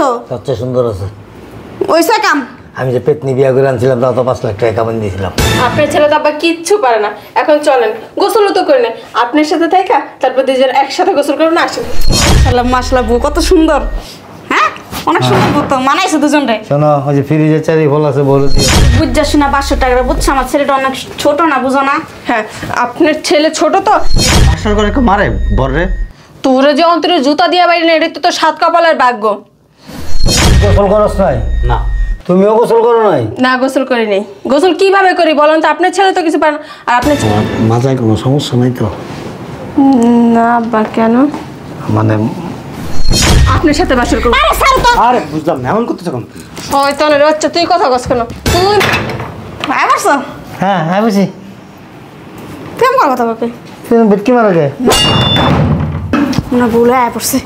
দিছো? সবচেয়ে সুন্দর আছে। ওইসা কাম। আমি যে পেতনি বিয়া করে আনছিলাম তাও তো 5 লাখ টাকা কামান দিয়েছিলাম। আপনার ছেলে তো আব্বা কিচ্ছু পারে না। এখন চলেন, গোসলও তো করে নেন আপনার সাথে থাকা, তারপর দুজন একসাথে গোসল করুন। আসেন। মাশাআল্লাহ মাশাআল্লাহ, বউ কত সুন্দর। হ্যাঁ, অনেক সুন্দর বউ তো, মানাইছে দুজনরে। শোনো, ওই যে ফ্রিজে চারি ফল আছে বলে দিও। বুঝছা শোনা 500 টাকা বুঝছো, আমার ছেলেটা অনেক ছোট না, বুঝো না? হ্যাঁ, আপনার ছেলে ছোট তো। আসল করে কেউ মারে বড়রে? তোরে যে অন্তরে জুতা দিয়া বাইরে না, এটা তো তোর 7 কপালের ভাগ্য। গোসল করস নাই? না। তুমিও গোসল করো নাই? না, গোসল করি নাই। গোসল কিভাবে করি বলেন তো? আপনার ছেলে তো কিছু পারে না। আর আপনার মাথায় কোনো সমস্যা নাই তো? না বা কেন? মানে আপনার সাথে বাসর করব। আরে ছাড়ো তো। আরে বুঝলাম না, এমন করতেছ কেন? শয়তানের বাচ্চা, তুই কথা কস কেন? তুই ভাই বলছো? হ্যাঁ হ্যাঁ বুঝি। প্রেম করার কথা বাপে। তুমি বেটকি মারা গে? না, ভুলে আয় পড়ছে।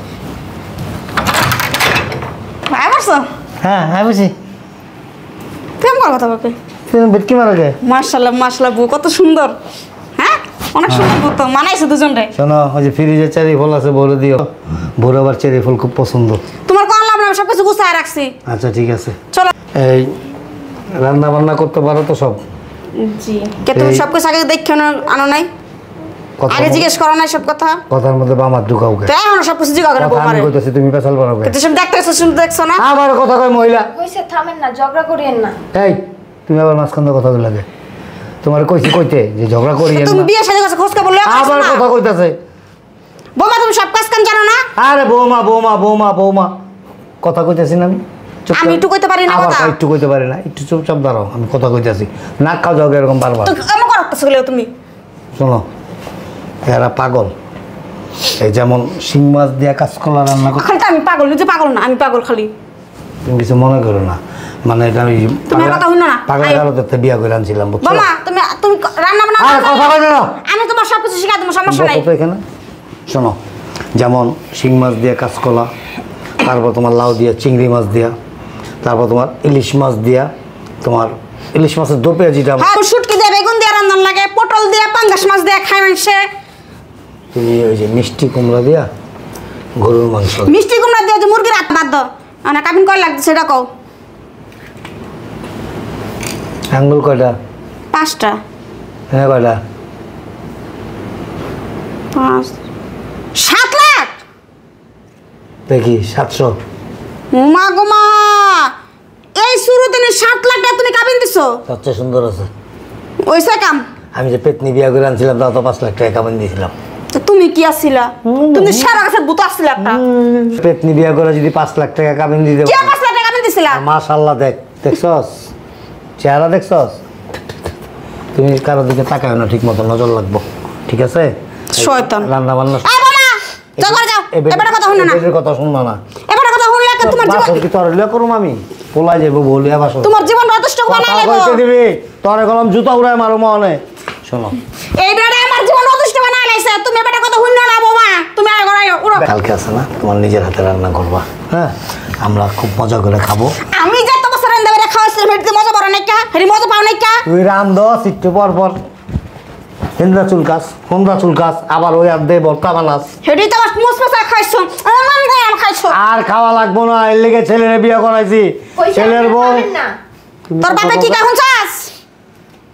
ভাই বলছো? হ্যাঁ হ্যাঁ বুঝি। প্রেম করার কথা বাপে। তুমি বেটকি মারা গে? মাশাআল্লাহ মাশাআল্লাহ, বউ কত সুন্দর। হ্যাঁ, অনেক সুন্দর বউ তো, মানাইছে দুজনরে। শোনো, ওই যে ফ্রিজে চারি ফল আছে বলে দিও। ভোর আবার চেরি ফল খুব পছন্দ। তোমার কোন লাভ না, আমি সবকিছু গুছায় রাখছি। আচ্ছা ঠিক আছে। চলো। এই রান্না বান্না করতে পারো তো সব? জি। কে তুমি এই- সবকিছু আগে দেখে আনো নাই? আগে জিজ্ঞেস করো নাই সব কথা? কথার মধ্যে বামার ঢুকাও গে। তো এখন সবকিছু জিজ্ঞাসা করে কথা আমি বৌমারে। কইতাছি, তুমি পেছাল বানাবে। কিন্তু সব দেখতেছো, শুনতে দেখছো না? আবার কথা কয় মহিলা। কইছে থামেন না, ঝগড়া করিয়েন না। এই তুমি আবার মাঝখান দিয়ে কথা লাগে। তোমার কইছি কইতে যে ঝগড়া করি তুমি বিয়ে শাদী করছো, খোঁজ খবর লয়ে আসো আবার না? কথা কইতাছে। বৌমা তুমি সব কাজ কাম জানো না? আরে বৌমা বৌমা বৌমা বৌমা কথা কইতাছি না আমি? চুপ আমি করো। একটু কইতে পারি না আবার কথা? কয় একটু কইতে পারি না, একটু চুপচাপ দাঁড়াও, আমি কথা কইতাছি। নাক খাও যাও এরকম বারবার। তো কেমন করতেছো গেলে তুমি? শোনো, এরা পাগল। এই যেমন শিং মাছ দিয়া কাঁচকলা রান্না করে। খালি তো আমি পাগল, নিজে পাগল না, আমি পাগল খালি। তুমি কিছু মনে করো না, মানে এটা ওই তুমি আর কথা হইনো না। পাগল আয়। গারোতে বিয়া করে আনছিলাম, বুঝছো? বৌমা তুমি তুমি রান্না বান্না আরে কথা কই না। আমি তোমার সবকিছু শিখাই দেবো, সমস্যা নাই। বসো তো এখানে। শোনো, যেমন শিং মাছ দিয়া কাঁচকলা, তারপর তোমার লাউ দিয়া চিংড়ি মাছ দিয়া, তারপর তোমার ইলিশ মাছ দিয়া, তোমার ইলিশ মাছের দো পেঁয়াজিটা। হ্যাঁ, শুটকি দিয়ে বেগুন দিয়ে রান্নার লাগে, পটল দিয়ে পাঙ্গাস মাছ দিয়ে খায় মানুষে। তুমি ওই যে মিষ্টি কুমড়া দিয়া গরুর মাংস। মিষ্টি কুমড়া দিয়ে যে মুরগির হাত বাদ দাও, মানে কাবিন কয় লাগছে সেটা কও। আঙ্গুল কয়টা? 5টা। হ্যাঁ কয়টা? 5 7 লাখ। দেখি 700। মা গো মা, এই শুরুতে 7 লাখ টাকা তুমি কাবিন দিছো? সবচেয়ে সুন্দর আছে। ওইসা কাম। আমি যে পেতনি বিয়া করে আনছিলাম তাও তো 5 লাখ টাকা কামান দিয়েছিলাম। তো তুমি কি আসছিলা? তুমি সারা কাছে ভূত আসছিলা একটা। পেতনি বিয়া করে যদি 5 লাখ টাকা কামান দিতে কে 5 লাখ টাকা কাবিন দিছিলা? মাশাআল্লাহ, দেখছস চেহারা, দেখছস? তুমি কারোর দিকে তাকাও না, ঠিক মতো নজর লাগবো, ঠিক আছে? শয়তান। রান্না বান্না এই বাবা, যাও ঘরে যাও। এবারে কথা শুনো না। এবারে কথা শুননা না। এবারে কথা শুনলে কি তোমার জীবন, বাসর কি তোর লিয়া করুম আমি? পোলাই যাবো বলিয়া বাসর। তোমার জীবন অদৃষ্ট বানাই কথা দেব। কইতে দিবি, তোরে কলম জুতা উড়ায় মারো মনে। শোনো, এই বেটা আমার জীবন অদৃষ্ট বানাই লাইছে। তুমি এবারে কথা শুননা না বাবা। তুমি আর ঘরে উড়ো। কালকে আছে না তোমার নিজের হাতে রান্না করবা, হ্যাঁ? আমরা খুব মজা করে খাবো। আমি যত বছর রান্দা বেরে খাওয়াছিলাম, হেডতে মজা পারো নাই কা? হেডি মজা পাও নাই কা? তুই রান্ধ একটু পর পর হেন্দা চুলকাস, হন্দা চুলকাস, আবার ওই আর দে ভর্তা বানাস। হেডি তো আমার মুসমুসা খাইছো। আমার গায়ে আম খাইছো। আর খাওয়া লাগবো না, এর লেগে ছেলের বিয়ে করাইছি। কইছে ছেলের বউ। থামেন না। তোর বাপে কি কাহুন চাস?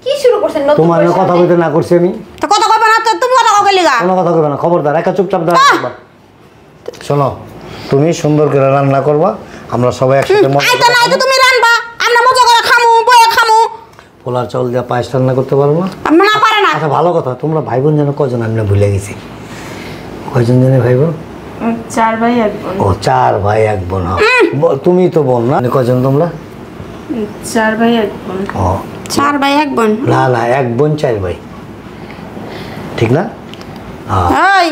কি শুরু করছেন নতুন তোমার করে কথা সামনে? বলতে না করছি আমি। তো কথা কইবা না, তো তুমি কথা কও গেলিগা। কোনো কথা কইবে না, খবরদার, একা চুপচাপ দাঁড়া। শোনো, তুমি সুন্দর করে রান্না করবা, আমরা সবাই একসাথে মজা আইতো করে না, আইতো খাবো। তুমি রানবা। আমরা মজা করে খামু, বয়ে খামু। পোলার চাউল দিয়ে পায়েস রান্না করতে পারবো না? আমি না পারে না। আচ্ছা ভালো কথা, তোমরা ভাই বোন যেন কজন? আমি না ভুলে গেছি। কয়জন জানে ভাই বোন? 4 ভাই 1 বোন। ও 4 ভাই 1 বোন। তুমি তো বোন না? কয়জন তোমরা? 4 ভাই 1 বোন। ও 4 ভাই 1 বোন। না না, 1 বোন 4 ভাই, ঠিক না? এই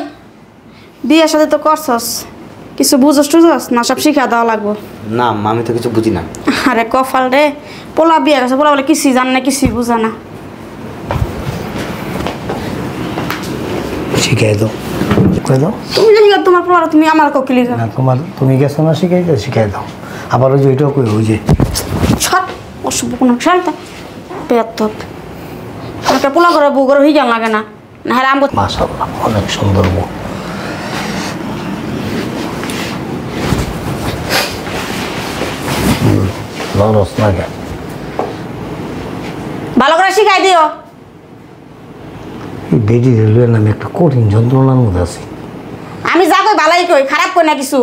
বিয়ের সাথে তো করছস, কিছু বুঝছস টুঝছস না? সব শিখা দেওয়া লাগবো। না মা, আমি তো কিছু বুঝি না। আরে কপাল রে, পোলা বিয়ে গেছে, পোলা বলে কিছুই জানে না, কিছুই বুঝা না। শিখাই দাও, শিখাই দাও। তুমি জানি না তোমার পোলা, তুমি আমার কোকিলি না তোমার, তুমি গেছো না শিখাইতে, শিখাই দাও। আবার ওই যে ওইটাও কই, ওই যে ছট অসুখ কোনো শান্তা পেয়াত্তক একটা পোলা করে বউ করে হয়ে লাগে না। না হ্যাঁ আমগো মাশাআল্লাহ, অনেক সুন্দর বউ। লরস না কেন? ভালো করে শিখাই দিও। এই বেডি রেলওয়ে নামে একটা কঠিন যন্ত্রণার মধ্যে আছি। আমি যা কই ভালাই কই, খারাপ কই না কিছু।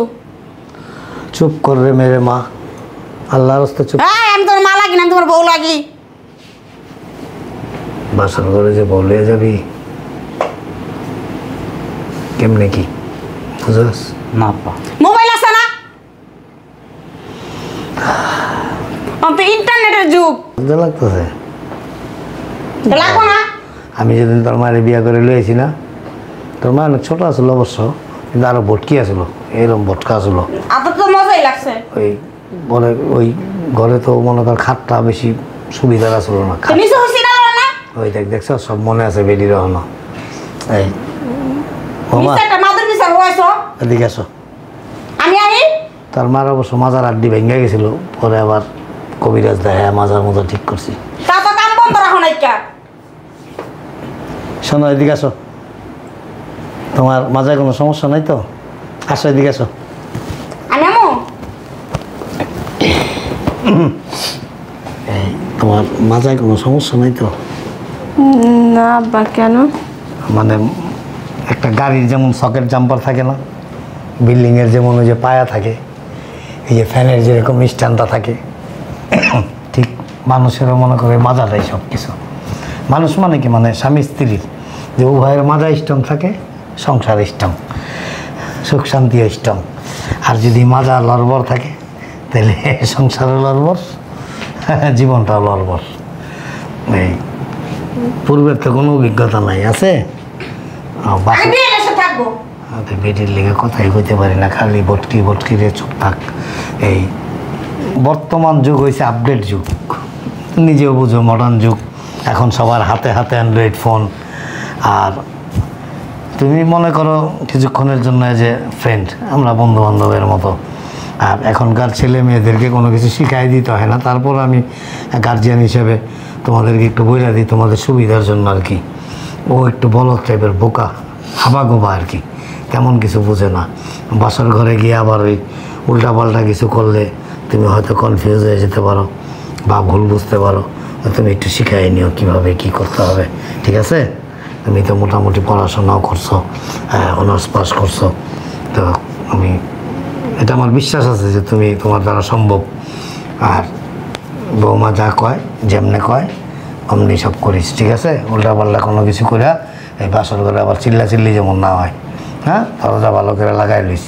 চুপ কর রে মেরে মা, আল্লাহর রাস্তায় চুপ। হ্যাঁ, আমি তোমার মা লাগি না, আমি তোমার বউ লাগি। বাসার ঘরে যে বলে যাবি কেমনে কি বুঝাস? না আব্বা। মোবাইল আছে না? তো ইন্টারনেটের যুগ, বুঝতে লাগতেছে? লাগবো না? আমি যেদিন তোর মায়ের বিয়া করে লইছি না, তোর মা অনেক ছোটো আসলো অবশ্য, কিন্তু আরো ভটকি আসলো, এরকম ভটকা আসলো। আপনার তো মজাই লাগছে। ওই বলে ওই ঘরে তো মনে কর খাটটা বেশি সুবিধার আসলো না। তো নিচে হইছি না না? ওই দেখছো সব মনে আছে বেডির হলো। এই বাবা নিচে একটা মাদুর নিচে হইছো। এদিকে আসো। আমি আহি। তার মার অবশ্য মাজার আড্ডি ভেঙে গেছিল, পরে আবার কবিরাজ দেয় মাজার মতো ঠিক করছি। তা তো কাম বন্ধ রাখো নাই কা? শোনো এদিকে আসো, তোমার মাজায় কোনো সমস্যা নাই তো? আসো এদিকে আসো। আমি আমু। এই তোমার মাজায় কোনো সমস্যা নাই তো? না বা কেন? মানে একটা গাড়ির যেমন সকেট জাম্পার থাকে না, বিল্ডিংয়ের যেমন ওই যে পায়া থাকে, এই যে ফ্যানের যেরকম স্ট্যান্ডটা থাকে, ঠিক মানুষেরও মনে করে মাজাটাই সব কিছু। মানুষ মানে কি, মানে স্বামী স্ত্রীর যে উভয়ের মাজা স্ট্রং থাকে, সংসার স্ট্রং, সুখ শান্তি স্ট্রং। আর যদি মাজা লড়বড় থাকে তাহলে সংসারও লড়বড়, জীবনটাও লড়বড়। এই পূর্বের তো কোনো অভিজ্ঞতা নাই আছে? আমি বিয়ে এসে থাকবো। বেটির লেগে কথাই হইতে পারি না, খালি বটকি বটকি রে চুপ থাক। এই বর্তমান যুগ হয়েছে আপডেট যুগ, নিজেও বুঝো মডার্ন যুগ। এখন সবার হাতে হাতে অ্যান্ড্রয়েড ফোন। আর তুমি মনে করো কিছুক্ষণের জন্য যে ফ্রেন্ড, আমরা বন্ধু বান্ধবের মতো। আর এখনকার ছেলে মেয়েদেরকে কোনো কিছু শিখাই দিতে হয় না, তারপর আমি গার্জিয়ান হিসেবে তোমাদেরকে একটু বইলা দিই তোমাদের সুবিধার জন্য আর কি। ও একটু বলদ টাইপের বোকা, হাবাগোবা আর কি, তেমন কিছু বুঝে না। বাসার ঘরে গিয়ে আবার ওই উল্টাপাল্টা কিছু করলে তুমি হয়তো কনফিউজ হয়ে যেতে পারো বা ভুল বুঝতে পারো। তুমি একটু শিখাই নিও কীভাবে কী করতে হবে, ঠিক আছে? তুমি তো মোটামুটি পড়াশোনাও করছো, অনার্স পাস করছো, তো আমি এটা আমার বিশ্বাস আছে যে তুমি তোমার দ্বারা সম্ভব। আর বৌমা যা কয়, যেমনে কয় অমনি সব করিস, ঠিক আছে? উল্টাপাল্টা কোনো কিছু করে এই বাসর করে আবার চিল্লি যেমন না হয়। হ্যাঁ, দরজা ভালো করে লাগাই লইস।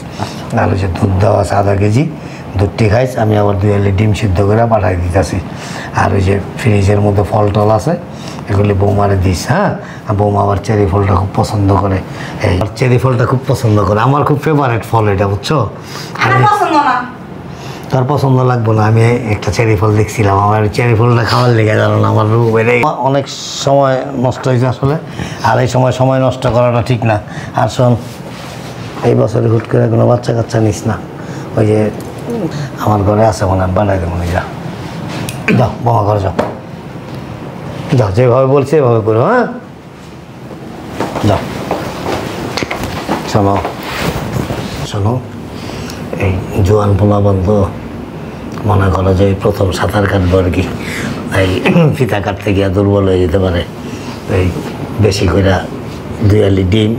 আর হচ্ছে দুধ দেওয়া আছে 1/2 কেজি, দুধটি খাইস। আমি আবার 2 এলি ডিম সিদ্ধ করে পাঠাই দিতেছি। আর ওই যে ফ্রিজের মধ্যে ফল টল আছে, এগুলি বৌমারে দিস। হ্যাঁ, আর বৌমা আবার চেরি ফলটা খুব পছন্দ করে। এই চেরি ফলটা খুব পছন্দ করে, আমার খুব ফেভারিট ফল এটা, বুঝছো? আমার পছন্দ না। তার পছন্দ লাগবো না। আমি একটা চেরি ফল দেখছিলাম, আমার চেরি ফলটা খাওয়ার লেগে জানো না আমার রূপ এটাই অনেক সময় নষ্ট হয়েছে আসলে। আর এই সময় নষ্ট করাটা ঠিক না। আর শোন, এই বছরে হুট করে কোনো বাচ্চা কাচ্চা নিস না। ওই যে আমার ঘরে আছে মনে হয়, বানাই দেবো। যা যাও বোমা ঘরে যাও, যাও যেভাবে বলছি এভাবে করো। হ্যাঁ যাও। শোনো শোনো, এই জোয়ান পোলা বন্ধ মনে করো যে প্রথম সাঁতার কাটবো আর কি, এই ফিতা কাটতে গিয়ে দুর্বল হয়ে যেতে পারে। এই বেশি করে 2 এলি ডিম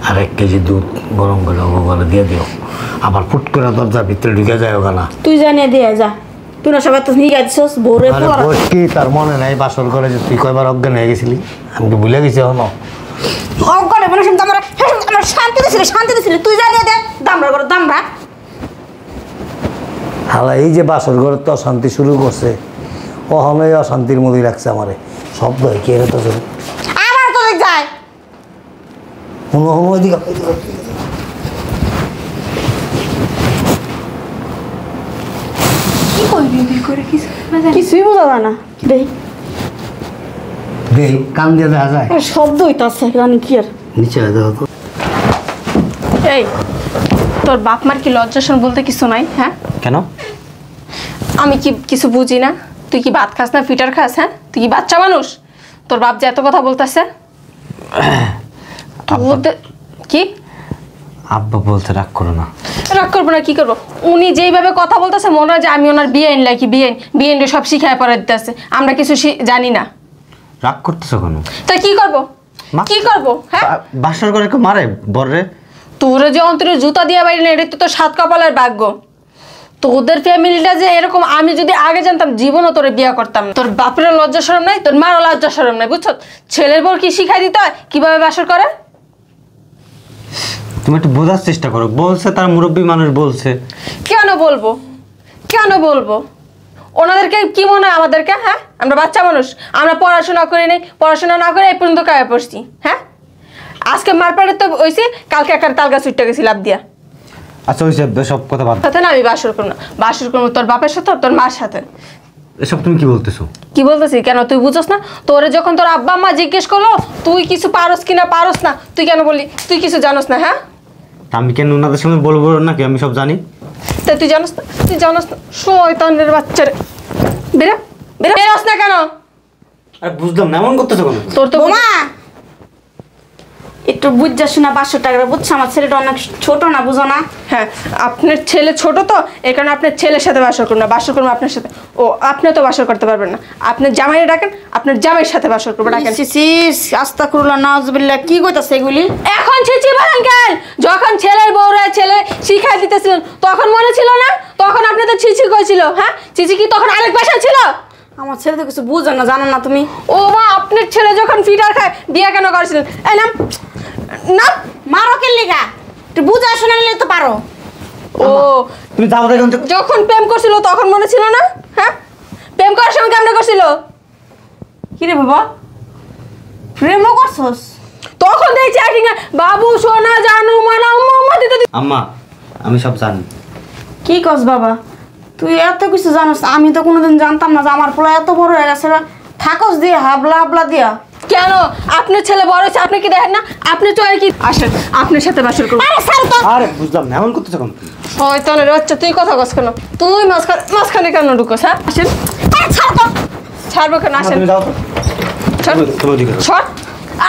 আর 1 কেজি দুধ গরম করে ওগুলো দিয়ে দিও। আবার ফুট করে দরজার ভিতরে ঢুকে যায় ওখানা। তুই জানিয়ে দিয়ে যা, তুই না সবাই তো নিয়ে গেছিস ভোরে আরে বস কি তার মনে নাই বাসর করে যে তুই কয়বার অজ্ঞান হয়ে গেছিলি? আমি তো ভুলে গেছি এখনো। অজ্ঞানে মনে শুনতে আমার শান্তি দিয়েছিলি, তুই জানিয়ে দে। দামরা করে দামরা হালা এই যে বাসর ঘরের তো অশান্তি শুরু করছে, ওখানে অশান্তির মধ্যেই রাখছে আমারে। শব্দ হয় কি এটা তো আমার তো দেখ যায়। ওইদিকে কি করবি তুই করে কিছু না জানি। কিছুই বোঝা যায় না। দেখ দে কান দিয়ে দেখা যায়, শব্দ হইতাছে, জানি কি আর। নিচে দেখো তো। এই তোর বাপ মার কি লজ্জাসন বলতে কিছু নাই? হ্যাঁ, কেন? আমি কি কিছু বুঝি না? তুই কি ভাত খাস না ফিটার খাস? হ্যাঁ, তুই কি বাচ্চা মানুষ? তোর বাপ যে এত কথা বলতেছে, কি আব্বা বলতে রাগ করো না। রাগ করবো না, কি করবো? উনি যেইভাবে কথা বলতেছে মনে হয় যে আমি ওনার বিয়েন লাইকি বিয়েন সব শিখায় পড়া দিতেছে, আমরা কিছু জানি না। রাগ করতেছো কেন? তাই কি করবো? কি করবো? হ্যাঁ, বাসর করে কেউ মারে বররে? তোরে যে অন্তরে জুতা দিয়া বাইরে না, এটা তো তোর সাত কপালের ভাগ্য। তোদের ফ্যামিলিটা যে এরকম, আমি যদি আগে জানতাম জীবনও তোরে বিয়ে করতাম না। তোর বাপেরও লজ্জা শরম নাই, তোর মারও লজ্জা শরম নাই, বুঝছো? ছেলের বর কি শিখাই দিতে হয় কিভাবে বাসর করে? তুমি একটু বোঝার চেষ্টা করো। বলছে তার মুরব্বী মানুষ বলছে। কেন বলবো? কেন বলবো? ওনাদেরকে কি মনে হয় আমাদেরকে? হ্যাঁ, আমরা বাচ্চা মানুষ, আমরা পড়াশোনা করি নাই, পড়াশোনা না করে এই পর্যন্ত কায়ে পড়ছি। হ্যাঁ, আজকে মারপাড়ে তো হইছি, কালকে একটা তালগা ছুটতে গেছি লাভ দিয়া। আচ্ছা ওই সব কথা বাদ। সাথে না আমি বাসর করবো না, বাসর করবো তোর বাপের সাথে, তোর মার সাথে। এসব তুমি কি বলতেছো? কি বলতেছি? কেন তুই বুঝছ না? তোরে যখন তোর আব্বা আম্মা জিজ্ঞেস করলো তুই কিছু পারস কিনা পারস না, তুই কেন বললি তুই কিছু জানোস না? হ্যাঁ, আমি কেন ওনাদের সামনে বলবো নাকি? আমি সব জানি। তাই তুই জানোস না? তুই জানোস না? শয়তানের বাচ্চারে, বেরা বেরা, বেরোস না কেন? আর বুঝলাম না, এমন করতেছো কেন? তোর তো বোমা একটু বুঝা শোনা 500 টাকা বুঝছো, আমার ছেলেটা অনেক ছোট না, বুঝো না? হ্যাঁ, আপনার ছেলে ছোট তো এই কারণে আপনার ছেলের সাথে বাসর করুন না, বাসর করুন আপনার সাথে। ও, আপনি তো বাসর করতে পারবেন না, আপনার জামাইরে ডাকেন, আপনার জামাইয়ের সাথে বাসর করবো ডাকেন। আস্তাগফিরুল্লাহ নাউজুবিল্লাহ, কি কইতাছে এগুলি? এখন ছিচি বলেন কেন? যখন ছেলের বউরা ছেলে শিখাই দিতেছিলেন তখন মনে ছিল না? তখন আপনি তো ছিচি কইছিল। হ্যাঁ, ছিচি কি তখন আরেক ভাষা ছিল? আমার ছেলে তো কিছু বুঝে না, জানো না তুমি? ও মা, আপনার ছেলে যখন ফিটার খায় বিয়ে কেন করেছিলেন? এই নাম না, মারো কে লিগা? একটু বুঝা শোনা নিলে তো পারো। ও তুমি যাও দেখুন। যখন প্রেম করছিল তখন মনে ছিল না? হ্যাঁ, প্রেম করার সময় কেমন করছিল? কি রে বাবা, প্রেমও করছস? তখন দেখছি অ্যাক্টিং, বাবু সোনা জানু মানা উম্মা দিতে। আম্মা আমি সব জানি। কি কস বাবা, তুই এত কিছু জানোস? আমি তো কোনোদিন জানতাম না যে আমার পোলা এত বড় হয়ে গেছে। থাকস দিয়ে হাবলা হাবলা দিয়া। কেন? আপনার ছেলে বড় হয়েছে, আপনি কি দেখেন না? আপনি চলে কি আসেন, আপনার সাথে বাসর করুন। আরে ছাড় তো। আরে বুঝলাম না, এমন করতেছো কেন? শয়তানের বাচ্চা, তুই কথা কস কেন? তুই মাঝখানে কেন ঢুকোস? হ্যাঁ, আসেন। আরে ছাড় তো। ছাড়বো কেন? আসেন, তুমি যাও তো। ছাড়, তুমি ওদিকে যাও। ছাড়,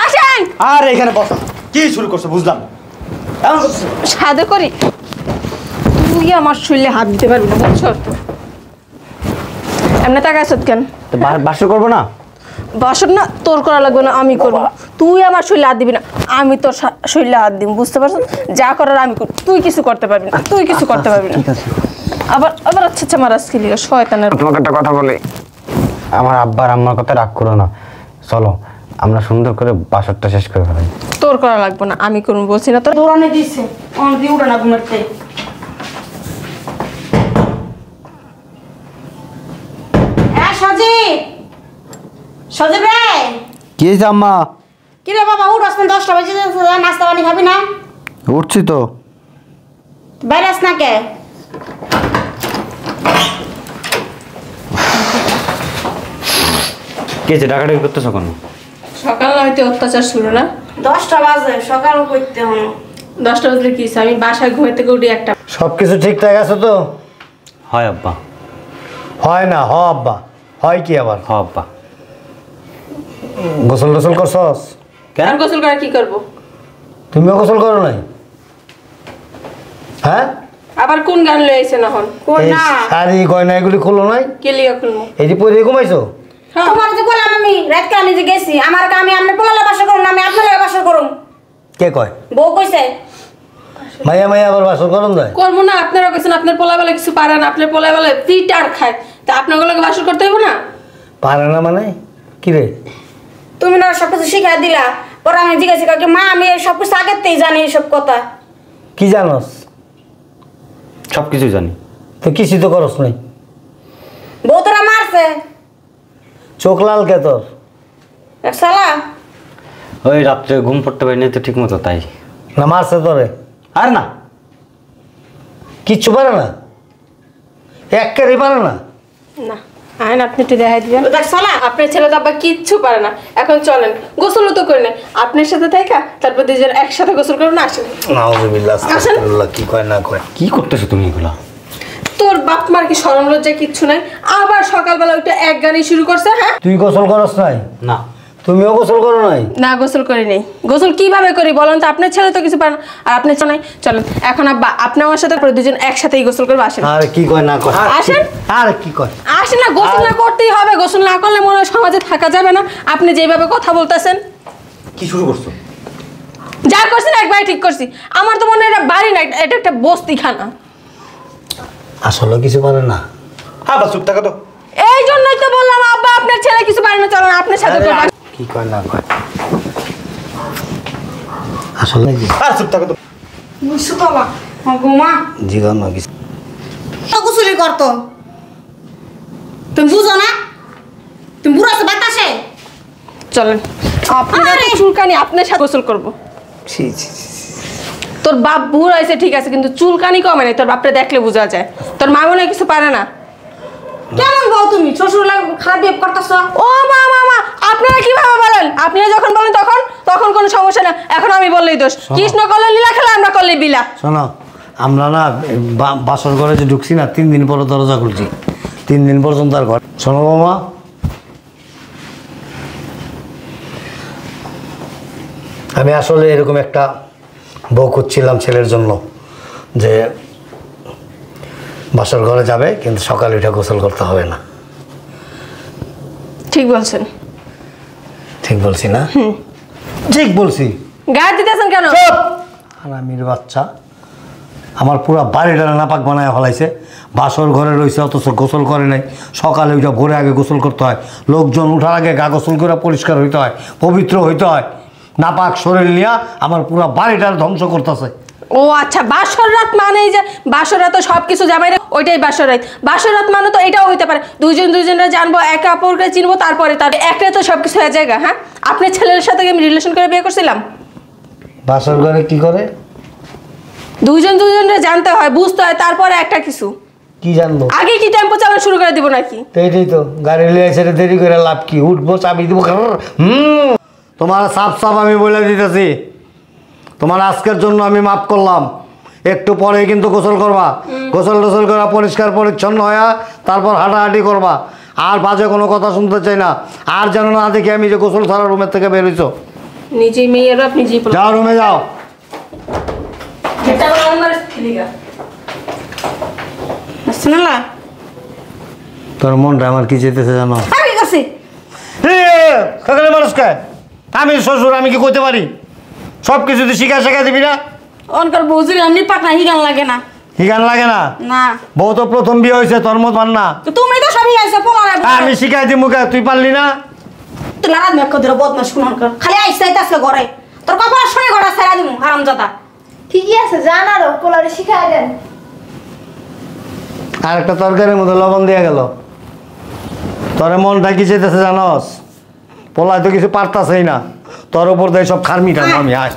আসেন। আর এখানে বসো। কি শুরু করছো বুঝলাম না, এমন করতেছো? সাদে করি, তুই আমার শরীরে হাত দিতে পারবি না, বুঝছো? এমনি তাকাইছ কেন? তো বাসর করবো না? বাসন না তোর করা লাগবে না, আমি করবো। তুই আমার শরীরে হাত দিবি না, আমি তোর শরীরে হাত দিব, বুঝতে পারছো? যা করার আমি করব, তুই কিছু করতে পারবি না, তুই কিছু করতে পারবি না। ঠিক আছে। আবার আবার আচ্ছা মারাজ কি লিগা শয়তানের। তোমাকে একটা কথা বলি, আমার আব্বার আম্মার কথা রাগ করো না। চলো আমরা সুন্দর করে বাসরটা শেষ করে ফেলাই। তোর করা লাগবে না, আমি করবো বলছি না তোর। দৌড়ানে দিছে, অন দিয়ে উড়ে না ঘুমের থেকে। সজীব, সজীব রে। কি হয়েছে আম্মা? কি রে বাবা, উঠ, আসতে 10টা বাজে, নাস্তা পানি খাবি না? উঠছি তো। বাইরে আস না কে? কি হয়েছে, ডাকাডাকি করতেছো কেন? সকাল হয়তো অত্যাচার শুরু না? 10টা বাজে, সকাল করতে হলো। 10টা বাজলে কি আমি বাসায় ঘুমের থেকে উঠি একটা। সবকিছু ঠিকঠাক আছে তো? হয় আব্বা। হয় না, হ আব্বা। হয় কি আবার? হ আব্বা। গোসল টোসল করছস? কেন? আর গোসল করে কি করবো? তুমিও গোসল করো নাই? হ্যাঁ, আবার কোন গান লয়ে আইছেন এখন? কোন এই না শাড়ি গয়না এগুলি খুলো নাই? কে লিগা খুলবো? এই যে পরে ঘুমাইছো? হ্যাঁ, তোমার যে বললাম আমি রাতকে আমি যে গেছি, আমার কামে আমি পোলালে বাসা করুম না, আমি আপনার লাগে বাসা করুম। কে কয়? বউ কইছে। মাইয়া মাইয়া আবার বাসর করুন যায়? করবো না। আপনারা কেছেন আপনার পোলাবেলা কিছু পারে না, আপনার পোলাবেলা ফিটার খায়, তা আপনার গুলোকে বাসর করতে হইব না? পারে না মানে কি রে? তুমি না সবকিছু শিখাই দিলা, পরে আমি জিজ্ঞাসা করি মা আমি সবকিছু আগেতেই জানি এইসব কথা। কি জানোস? সব কিছু জানি। তো কিছু তো করস নাই। বউ তোরা মারছে চোখ লাল কে তোর? এক শালা। ওই রাত্রে ঘুম পড়তে পারিনি তো ঠিক মতো, তাই। না মারছে তোরে? আর না, কিচ্ছু পারে না, একেবারেই পারে না। না, আইন আপনি একটু দেখাই দিবেন। দেখ শালা, আপনার ছেলে তো আবার কিচ্ছু পারে না। এখন চলেন, গোসলও তো করে নেন আপনার সাথে থাকা, তারপর দুজন একসাথে গোসল করুন। আসেন। নাউজুবিল্লাহ, আস্তাগফিরুল্লাহ, কি কয় না কয়। কি করতেছো তুমি এগুলা? তোর বাপ মার কি শরম লজ্জা কিচ্ছু নাই? আবার সকালবেলা ওইটা এক গানই শুরু করছে। হ্যাঁ, তুই গোসল করস নাই? না। তুমিও গোসল করো নাই? না গোসল করি নেই। গোসল কিভাবে করি বলেন তো? আপনার ছেলে তো কিছু পারে না, আর আপনার ছেলে নাই। চলেন এখন আব্বা আপনি আমার সাথে করে দুজন একসাথেই গোসল করবো। আসেন। আরে কি কয় না কয়? আসেন। আরে কি কয়? আসেন না, গোসল না করতেই হবে। গোসল না করলে মনে হয় সমাজে থাকা যাবে না। আপনি যেভাবে কথা বলতেছেন। কি শুরু করছো? যা করছেন একবার ঠিক করছি। আমার তো মনে হয় এটা বাড়ি না, এটা একটা বস্তিখানা। আসলে কিছু পারে না। হ্যাঁ বাস চুপ থাকো তো। এই জন্যই তো বললাম আব্বা আপনার ছেলে কিছু পারে না, চলেন আপনার সাথে আরে, করবো। কি কয় না কয়? আসলে কি আর চুপ থাকো তো। বুঝছো তো বাবা গোমা জীবন না কিছু। গোসলি করতো তুমি বুঝো না? তুমি বুড়ো আছে বাতাসে। চলেন আপনার আরে! চুলকানি আপনার সাথে গোসল করবো। ছি ছি ছি। তোর বাপ বুড়ো হয়েছে ঠিক আছে, কিন্তু চুলকানি কমে নাই। তোর বাপরে দেখলে বোঝা যায়। তোর মা মনে হয় কিছু পারে না। কেমন বউ তুমি? শ্বশুর লাগে খারাপ বিহেভ করতেছো। ও মা মা আপনারা কিভাবে বলেন? আপনারা যখন বলেন তখন তখন কোনো সমস্যা না, এখন আমি বললেই দোষ। কৃষ্ণ করলে লীলা খেলা, আমরা করলে বিলা। শোনো, আমরা না বাসর ঘরে যে ঢুকছি না, 3 দিন পরে দরজা খুলছি। 3 দিন পর্যন্ত আর ঘর। শোনো বাবা, আমি আসলে এরকম একটা বউ খুঁজছিলাম ছেলের জন্য, যে বাসর ঘরে যাবে কিন্তু সকালে উঠে গোসল করতে হবে না। ঠিক বলছেন। ঠিক বলছি না? ঠিক বলছি। গায়ে দিতেছেন কেন? হারামির বাচ্চা, আমার পুরো বাড়িটা নাপাক বানায় ফেলাইছে। বাসর ঘরে রয়েছে অথচ গোসল করে নাই। সকালে ওইটা ভোরে আগে গোসল করতে হয়, লোকজন উঠার আগে গা গোসল করে পরিষ্কার হইতে হয়, পবিত্র হইতে হয়। নাপাক শরীর নিয়ে আমার পুরো বাড়িটার ধ্বংস করতেছে। ও আচ্ছা, বাসর রাত মানে এই যে বাসর রাত সব কিছু জামাই ওইটাই বাসর রাত। বাসর রাত মানে তো এটাও হইতে পারে দুইজনরা জানবো, একে অপরকে চিনবো, তারপরে তার একটা তো সব কিছু হয়ে যায়। হ্যাঁ, আপনার ছেলের সাথে আমি রিলেশন করে বিয়ে করছিলাম। বাসর ঘরে কি করে? দুইজনরা জানতে হয়, বুঝতে হয়, তারপরে একটা কিছু। কি জানবো? আগে কি টেম্পো চালানো শুরু করে দিব নাকি? তো এইটাই তো, গাড়ি লিয়ে ছেড়ে দেরি করে লাভ কি? উঠবো, চাবি দিব। তোমার সাফ সাফ আমি বলে দিতেছি, তোমার আজকের জন্য আমি মাফ করলাম। একটু পরে কিন্তু গোসল করবা, গোসল টোসল করা পরিষ্কার পরিচ্ছন্ন হয়ে তারপর হাঁটাহাঁটি করবা। আর বাজে কোনো কথা শুনতে চাই না। আর যেন না দেখি আমি যে গোসল ছাড়া রুমের থেকে বেরোইছো। নিজেই মেয়ের আপনি জি যাও রুমে যাও। শুনলা তোর মনটা আমার কি চেতেছে জানো? আমি কাছে সকালে মানুষকে আমি শ্বশুর, আমি কি করতে পারি? সব কিছু তুই শিখা দিবি না? অনকার বউজুরি এমনি পাকনা হিগান লাগে না। হিগান লাগে না? না বউ তো প্রথম বিয়ে হয়েছে, তোর মত মান না। তো তুমি তো সবই আইছো পোলা আমি শিখাই দিই মুখে, তুই পারলি না? তুই লারাত মেক করে বদমাশ কোন অনকার খালি আইসাইতে আসলে ঘরে তোর কপাল শুনে ঘরে ছেড়া দিমু হারামজাদা। ঠিকই আছে, জান আরো পোলারে শিখাই দেন। আর একটা তরকারির মধ্যে লবণ দিয়ে গেল। তোর মনটা কি চেতেছে জানস? পোলায় তো কিছু পারতাছেই না, তোর উপর দিয়ে সব খারমিটা আমি আয়।